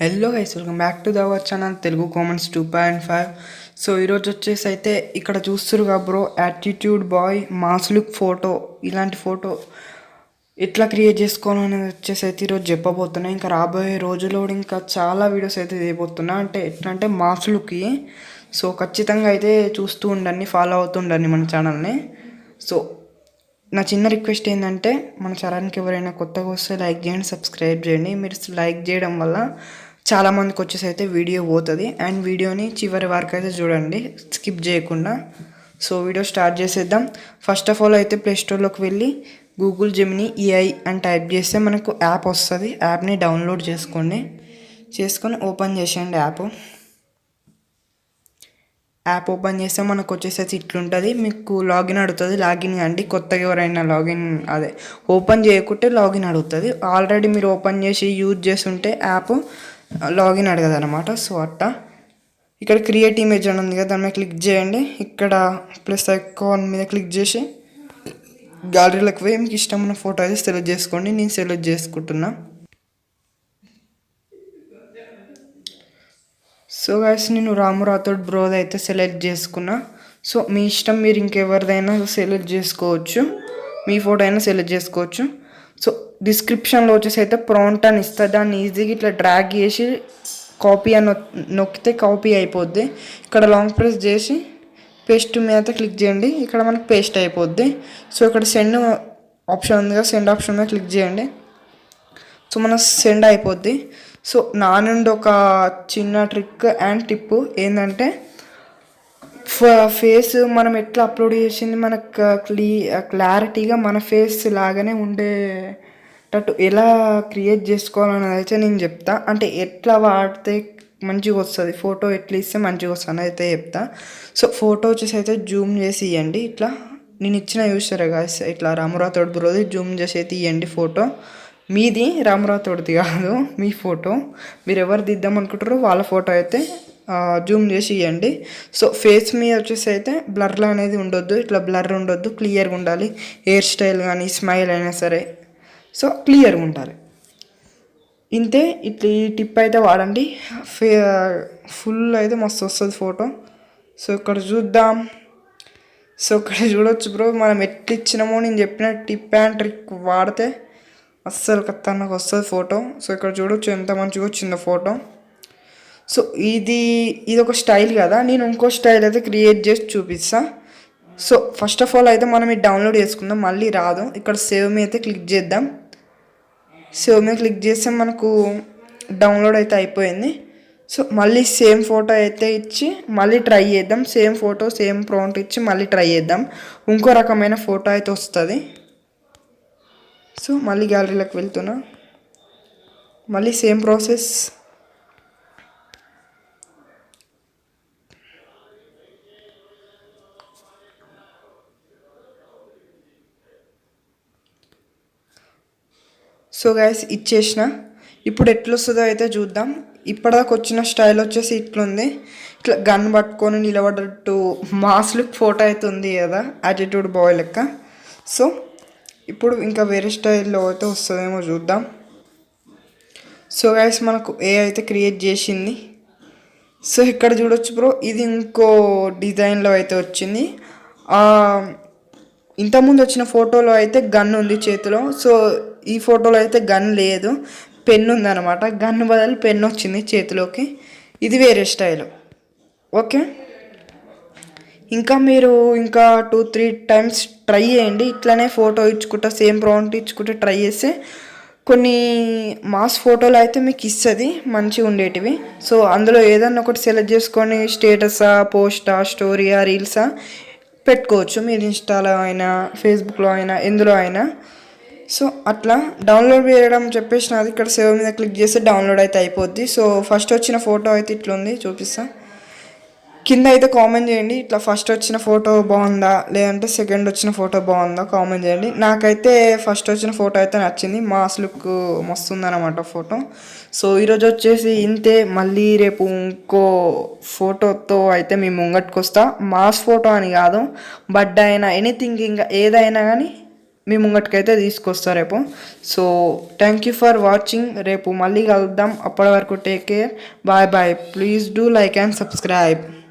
Hello guys, welcome back to our channel Telugu comments 2.5. So ఈరోజు వచ్చేసి అయితే ఇక్కడ చూస్తురుగా bro, attitude boy mass look photo. ఇలాంటి ఫోటో ఎట్లా క్రియేట్ చేసుకోవాలనేది వచ్చేసి అయితే ఈరోజు చెప్పబోతున్నా. ఇంకా రాబోయే రోజుల్లో ఇంకా చాలా వీడియోస్ అయితే చేయబోతున్నా. అంటే ఎట్లా అంటే మాస్ లుక్కి. సో ఖచ్చితంగా అయితే చూస్తూ ఉండండి, ఫాలో అవుతుండండి మన ఛానల్ని. సో నా చిన్న రిక్వెస్ట్ ఏంటంటే, మన ఛానల్కి ఎవరైనా కొత్తగా వస్తే లైక్ చేయండి, సబ్స్క్రైబ్ చేయండి. మీరు లైక్ చేయడం వల్ల చాలామందికి వచ్చేసి అయితే వీడియో పోతుంది. అండ్ వీడియోని చివరి వరకు అయితే చూడండి, స్కిప్ చేయకుండా. సో వీడియో స్టార్ట్ చేసేద్దాం. ఫస్ట్ ఆఫ్ ఆల్ అయితే ప్లేస్టోర్లోకి వెళ్ళి గూగుల్ జెమినీ ఏఐ అని టైప్ చేస్తే మనకు యాప్ వస్తుంది. యాప్ని డౌన్లోడ్ చేసుకొని ఓపెన్ చేసేయండి. యాప్ ఓపెన్ చేస్తే మనకు వచ్చేసేసి ఇట్లుంటుంది. మీకు లాగిన్ అడుగుతుంది. లాగిన్ అండి, కొత్తగా ఎవరైనా ఓపెన్ చేయకుంటే లాగిన్ అడుగుతుంది. ఆల్రెడీ మీరు ఓపెన్ చేసి యూజ్ చేస్తుంటే యాప్ లాగిన్ అడగదు అనమాట. సో అట్టా ఇక్కడ క్రియేట్ ఇమేజ్ అని ఉంది కదా, దాని మీద క్లిక్ చేయండి. ఇక్కడ ప్లస్ ఐకాన్ మీద క్లిక్ చేసి గ్యాలరీలోకి పోయి మీకు ఇష్టమైన ఫోటో అయితే సెలెక్ట్ చేసుకోండి. నేను సెలెక్ట్ చేసుకుంటున్నా. సో గైస్, నేను రాము రాథోడ్ బ్రోది అయితే సెలెక్ట్ చేసుకున్నా. సో మీ ఇష్టం, మీరు ఇంకెవరిదైనా సెలెక్ట్ చేసుకోవచ్చు, మీ ఫోటో అయినా సెలెక్ట్ చేసుకోవచ్చు. సో డిస్క్రిప్షన్లో వచ్చేసి అయితే ప్రాంప్ట్ అని ఇస్తా. దాన్ని ఈజీగా ఇట్లా డ్రాగ్ చేసి కాపీ అని నొక్కితే కాపీ అయిపోద్ది. ఇక్కడ లాంగ్ ప్రెస్ చేసి పేస్ట్ మీద క్లిక్ చేయండి. ఇక్కడ మనకు పేస్ట్ అయిపోద్ది. సో ఇక్కడ సెండ్ ఆప్షన్ ఉంది కదా, సెండ్ ఆప్షన్ మీద క్లిక్ చేయండి. సో మన సెండ్ అయిపోద్ది. సో నా నుండి ఒక చిన్న ట్రిక్ అండ్ టిప్ ఏంటంటే, ఫేస్ మనం ఎట్లా అప్లోడ్ చేసింది మనకు క్లారిటీగా మన ఫేస్ లాగానే ఉండేటట్టు ఎలా క్రియేట్ చేసుకోవాలనేది అయితే నేను చెప్తా. అంటే ఎట్లా వాడితే మంచిగా వస్తుంది, ఫోటో ఎట్లా ఇస్తే మంచిగా వస్తుంది అనేది అయితే చెప్తా. సో ఫోటో వచ్చేసి అయితే జూమ్ చేసి ఇవ్వండి. ఇట్లా నేను ఇచ్చిన చూసారా గాయ్స్, ఇట్లా రాము రాథోడ్ బ్రోది జూమ్ చేసి అయితే ఇవ్వండి. ఫోటో మీది, రాము రాథోడ్ది కాదు, మీ ఫోటో. మీరు ఎవరు దిద్దాం అనుకుంటారో వాళ్ళ ఫోటో అయితే జూమ్ చేసి ఇవ్వండి. సో ఫేస్ మీద వచ్చేసి అయితే బ్లర్లు అనేది ఉండొద్దు, ఇట్లా బ్లర్ ఉండొద్దు, క్లియర్గా ఉండాలి. హెయిర్ స్టైల్ కానీ స్మైల్ అయినా సరే సో క్లియర్గా ఉండాలి. ఇంతే. ఇట్లా ఈ టిప్ అయితే వాడండి, ఫుల్ అయితే మస్తు వస్తుంది ఫోటో. సో ఇక్కడ చూద్దాం. సో ఇక్కడ చూడొచ్చు బ్రో, మనం ఎట్లా ఇచ్చినామో నేను చెప్పిన టిప్ అండ్ ట్రిక్ వాడితే అస్సలు ఖతర్నాక్ వస్తుంది ఫోటో. సో ఇక్కడ చూడొచ్చు ఎంత మంచిగా వచ్చిందో ఫోటో. సో ఇది ఒక స్టైల్ కదా, నేను ఇంకో స్టైల్ అయితే క్రియేట్ చేసి చూపిస్తా. సో ఫస్ట్ ఆఫ్ ఆల్ అయితే మనం ఇది డౌన్లోడ్ చేసుకుందాం, మళ్ళీ రాదు. ఇక్కడ సేవ్ మీద అయితే క్లిక్ చేద్దాం. సేవ్ మీద క్లిక్ చేస్తే మనకు డౌన్లోడ్ అయితే అయిపోయింది. సో మళ్ళీ సేమ్ ఫోటో అయితే ఇచ్చి మళ్ళీ ట్రై చేద్దాం. సేమ్ ఫోటో సేమ్ ప్రాంప్ట్ ఇచ్చి మళ్ళీ ట్రై చేద్దాం. ఇంకో రకమైన ఫోటో అయితే వస్తుంది. సో మళ్ళీ గ్యాలరీలోకి వెళ్తున్నా, మళ్ళీ సేమ్ ప్రాసెస్. సో గైస్ ఇచ్చేసిన. ఇప్పుడు ఎట్లా వస్తుందో అయితే చూద్దాం. ఇప్పటిదాకా వచ్చిన స్టైల్ వచ్చేసి ఇట్లుంది, ఇట్లా గన్ పట్టుకొని నిలబడ్డట్టు మాస్ లుక్ ఫోటో అయితే ఉంది కదా, యాటిట్యూడ్ బాయ్ లెక్క. సో ఇప్పుడు ఇంకా వేరే స్టైల్లో అయితే వస్తుందేమో చూద్దాం. సో గైస్, మనకు ఏ అయితే క్రియేట్ చేసింది. సో ఇక్కడ చూడొచ్చు బ్రో, ఇది ఇంకో డిజైన్లో అయితే వచ్చింది. ఇంతకుముందు వచ్చిన ఫోటోలో అయితే గన్ ఉంది చేతిలో. సో ఈ ఫోటోలో అయితే గన్ లేదు, పెన్ ఉందన్నమాట. గన్ బదులు పెన్ వచ్చింది చేతిలోకి. ఇది వేరే స్టైల్. ఓకే, ఇంకా మీరు 2-3 టైమ్స్ ట్రై చేయండి. ఇట్లనే ఫోటో ఇచ్చుకుంటా సేమ్ ప్రాంప్ట్ ఇచ్చుకుంటే ట్రై చేస్తే కొన్ని మాస్ ఫోటోలు అయితే మీకు ఇస్తుంది మంచిగా ఉండేటివి. సో అందులో ఏదన్నా ఒకటి సెలెక్ట్ చేసుకొని స్టేటసా, పోస్టా, స్టోరీయా, రీల్సా పెట్టుకోవచ్చు. మీరు ఇన్స్టాలో అయినా ఫేస్బుక్లో అయినా ఎందులో అయినా. సో అట్లా డౌన్లోడ్ చేయడం చెప్పేసినది. ఇక్కడ సేవ్ మీద క్లిక్ చేస్తే డౌన్లోడ్ అయితే అయిపోద్ది. సో ఫస్ట్ వచ్చిన ఫోటో అయితే ఇట్లుంది, చూపిస్తా. కింద అయితే కామెంట్ చేయండి, ఇట్లా ఫస్ట్ వచ్చిన ఫోటో బాగుందా లేదంటే సెకండ్ వచ్చిన ఫోటో బాగుందా కామెంట్ చేయండి. నాకైతే ఫస్ట్ వచ్చిన ఫోటో అయితే నచ్చింది, మాస్ లుక్ మస్తు ఉందన్నమాట ఫోటో. సో ఈరోజు వచ్చేసి ఇంతే. మళ్ళీ రేపు ఇంకో ఫోటోతో అయితే మీ ముంగట్టుకు వస్తా. మాస్ ఫోటో అని కాదు, బర్త్డే అయినా ఎనీథింగ్, ఇంకా ఏదైనా కానీ మీ ముంగటికైతే తీసుకొస్తా రేపు. So thank you for watching. రేపు మళ్ళీ కలుద్దాం. అప్పటి వరకు take care. Bye bye. Please do like and subscribe.